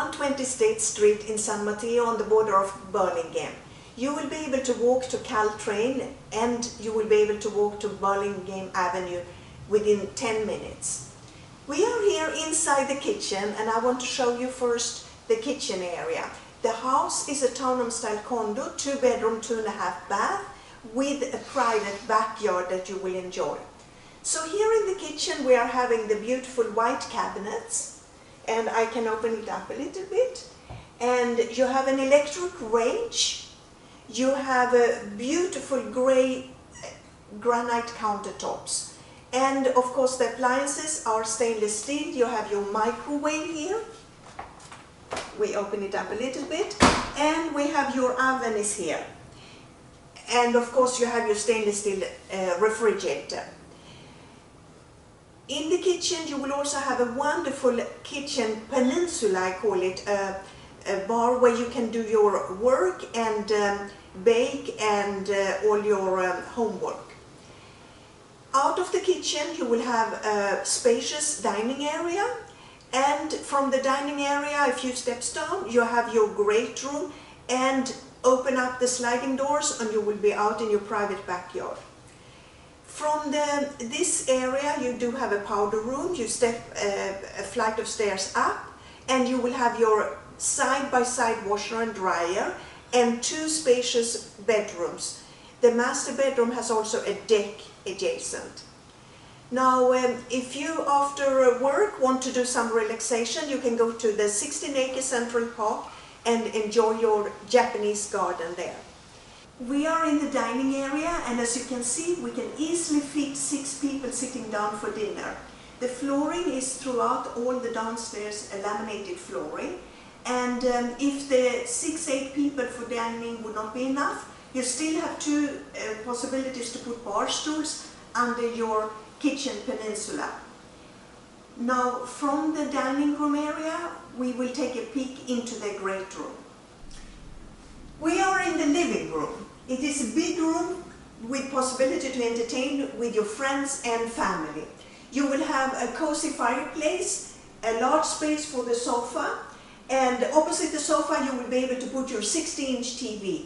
120 State Street in San Mateo on the border of Burlingame. You will be able to walk to Caltrain and you will be able to walk to Burlingame Avenue within 10 minutes. We are here inside the kitchen and I want to show you first the kitchen area. The house is a townhome style condo, 2 bedroom, 2.5 bath with a private backyard that you will enjoy. So here in the kitchen we are having the beautiful white cabinets, and I can open it up a little bit, and you have an electric range, you have a beautiful grey granite countertops, and of course the appliances are stainless steel. You have your microwave here, we open it up a little bit, and we have your oven is here, and of course you have your stainless steel refrigerator. In the kitchen you will also have a wonderful kitchen peninsula, I call it, a bar where you can do your work and bake and all your homework. Out of the kitchen you will have a spacious dining area, and from the dining area a few steps down you have your great room, and open up the sliding doors and you will be out in your private backyard. From this area you do have a powder room. You step a flight of stairs up and you will have your side-by-side washer and dryer and 2 spacious bedrooms. The master bedroom has also a deck adjacent. Now if you after work want to do some relaxation, you can go to the 16-acre Central Park and enjoy your Japanese garden there. We are in the dining area, and as you can see we can easily fit 6 people sitting down for dinner. The flooring is throughout all the downstairs laminated flooring, and if the 6-8 people for dining would not be enough, you still have 2 possibilities to put bar stools under your kitchen peninsula. Now from the dining room area we will take a peek into the great room. We are in the living room. It is a big room with possibility to entertain with your friends and family. You will have a cozy fireplace, a large space for the sofa, and opposite the sofa you will be able to put your 60-inch TV.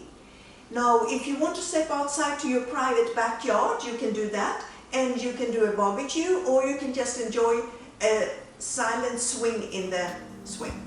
Now if you want to step outside to your private backyard, you can do that, and you can do a barbecue, or you can just enjoy a silent swing in the swing.